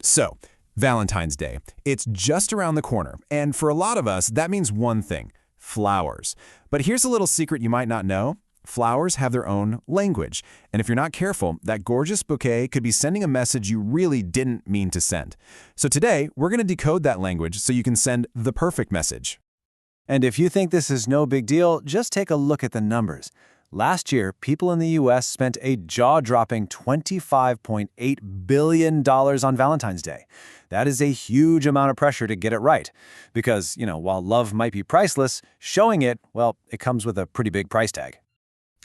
So, Valentine's Day. It's just around the corner, and for a lot of us, that means one thing: flowers. But here's a little secret you might not know. Flowers have their own language, and if you're not careful, that gorgeous bouquet could be sending a message you really didn't mean to send. So today, we're going to decode that language so you can send the perfect message. And if you think this is no big deal, just take a look at the numbers. Last year, people in the U.S. spent a jaw-dropping $25.8 billion on Valentine's Day. That is a huge amount of pressure to get it right. Because, while love might be priceless, showing it, well, it comes with a pretty big price tag.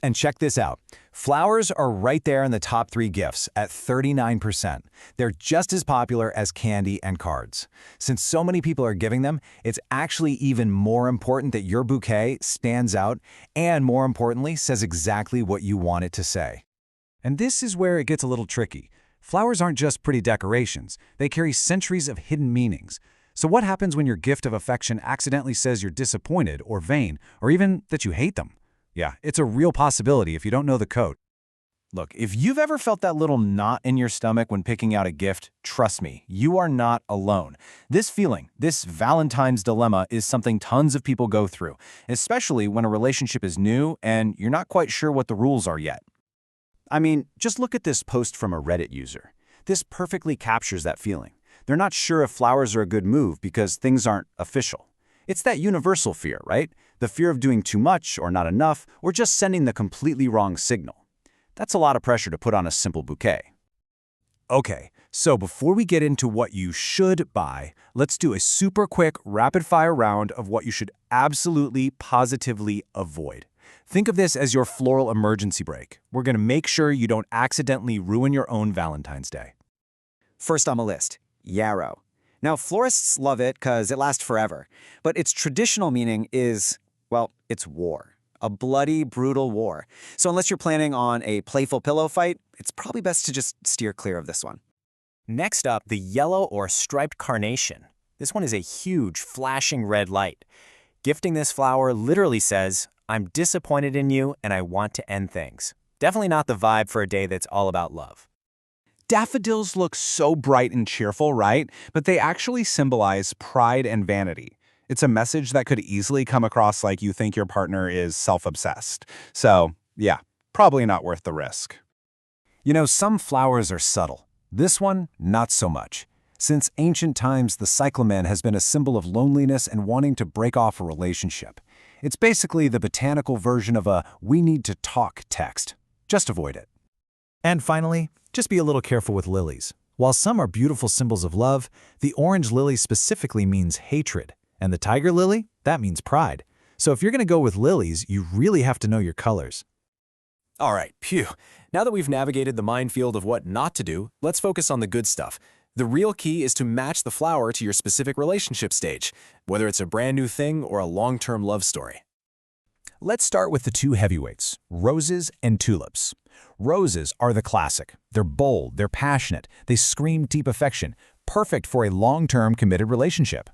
And check this out. Flowers are right there in the top 3 gifts at 39%. They're just as popular as candy and cards. Since so many people are giving them, it's actually even more important that your bouquet stands out and, more importantly, says exactly what you want it to say. And this is where it gets a little tricky. Flowers aren't just pretty decorations. They carry centuries of hidden meanings. So what happens when your gift of affection accidentally says you're disappointed or vain, or even that you hate them? Yeah, it's a real possibility if you don't know the code. Look, if you've ever felt that little knot in your stomach when picking out a gift, trust me, you are not alone. This feeling, this Valentine's dilemma, is something tons of people go through, especially when a relationship is new and you're not quite sure what the rules are yet. I mean, just look at this post from a Reddit user. This perfectly captures that feeling. They're not sure if flowers are a good move because things aren't official. It's that universal fear, right? The fear of doing too much or not enough, or just sending the completely wrong signal. That's a lot of pressure to put on a simple bouquet. Okay, so before we get into what you should buy, let's do a super quick rapid-fire round of what you should absolutely, positively avoid. Think of this as your floral emergency brake. We're going to make sure you don't accidentally ruin your own Valentine's Day. First on the list, yarrow. Now, florists love it because it lasts forever, but its traditional meaning is, well, it's war. A bloody, brutal war. So unless you're planning on a playful pillow fight, it's probably best to just steer clear of this one. Next up, the yellow or striped carnation. This one is a huge, flashing red light. Gifting this flower literally says, "I'm disappointed in you and I want to end things." Definitely not the vibe for a day that's all about love. Daffodils look so bright and cheerful, right? But they actually symbolize pride and vanity. It's a message that could easily come across like you think your partner is self-obsessed. So, yeah, probably not worth the risk. Some flowers are subtle. This one, not so much. Since ancient times, the cyclamen has been a symbol of loneliness and wanting to break off a relationship. It's basically the botanical version of a "we need to talk" text. Just avoid it. And finally, just be a little careful with lilies. While some are beautiful symbols of love, the orange lily specifically means hatred, and the tiger lily, that means pride. So if you're going to go with lilies, you really have to know your colors. All right, phew. Now that we've navigated the minefield of what not to do, let's focus on the good stuff. The real key is to match the flower to your specific relationship stage, whether it's a brand new thing or a long-term love story. Let's start with the 2 heavyweights, roses and tulips. Roses are the classic. They're bold, they're passionate, they scream deep affection, perfect for a long-term committed relationship.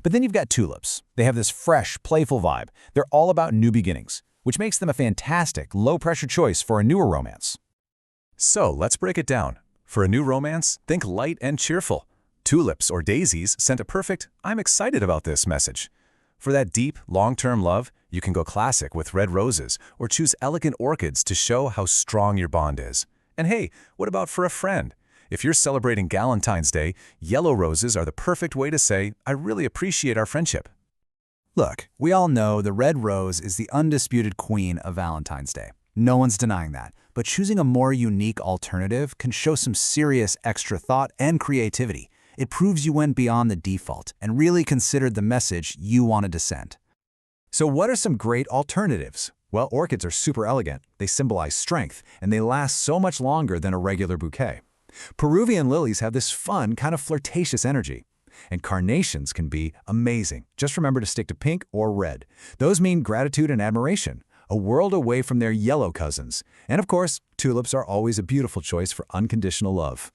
But then you've got tulips. They have this fresh, playful vibe. They're all about new beginnings, which makes them a fantastic, low-pressure choice for a newer romance. So let's break it down. For a new romance, think light and cheerful. Tulips or daisies send a perfect "I'm excited about this" message. For that deep, long-term love, you can go classic with red roses or choose elegant orchids to show how strong your bond is. And hey, what about for a friend? If you're celebrating Valentine's Day, yellow roses are the perfect way to say, "I really appreciate our friendship." Look, we all know the red rose is the undisputed queen of Valentine's Day. No one's denying that. But choosing a more unique alternative can show some serious extra thought and creativity. It proves you went beyond the default and really considered the message you wanted to send. So what are some great alternatives? Well, orchids are super elegant. They symbolize strength, and they last so much longer than a regular bouquet. Peruvian lilies have this fun, kind of flirtatious energy. And carnations can be amazing. Just remember to stick to pink or red. Those mean gratitude and admiration, a world away from their yellow cousins. And of course, tulips are always a beautiful choice for unconditional love.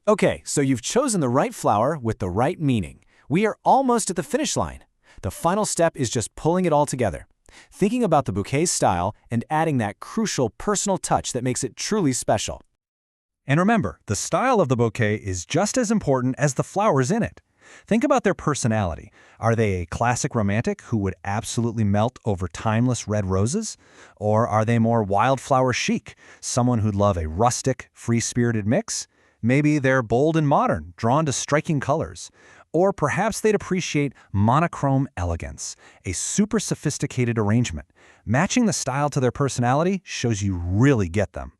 Okay, so you've chosen the right flower with the right meaning. We are almost at the finish line. The final step is just pulling it all together, thinking about the bouquet's style and adding that crucial personal touch that makes it truly special. And remember, the style of the bouquet is just as important as the flowers in it. Think about their personality. Are they a classic romantic who would absolutely melt over timeless red roses? Or are they more wildflower chic, someone who'd love a rustic, free-spirited mix? Maybe they're bold and modern, drawn to striking colors. Or perhaps they'd appreciate monochrome elegance, a super sophisticated arrangement. Matching the style to their personality shows you really get them.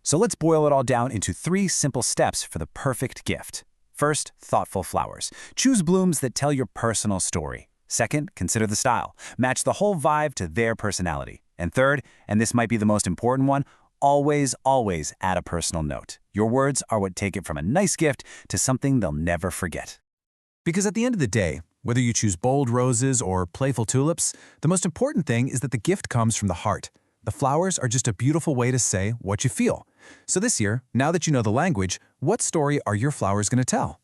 So let's boil it all down into 3 simple steps for the perfect gift. First, thoughtful flowers. Choose blooms that tell your personal story. Second, consider the style. Match the whole vibe to their personality. And third, and this might be the most important one, always, always add a personal note. Your words are what take it from a nice gift to something they'll never forget. Because at the end of the day, whether you choose bold roses or playful tulips, the most important thing is that the gift comes from the heart. The flowers are just a beautiful way to say what you feel. So this year, now that you know the language, what story are your flowers going to tell?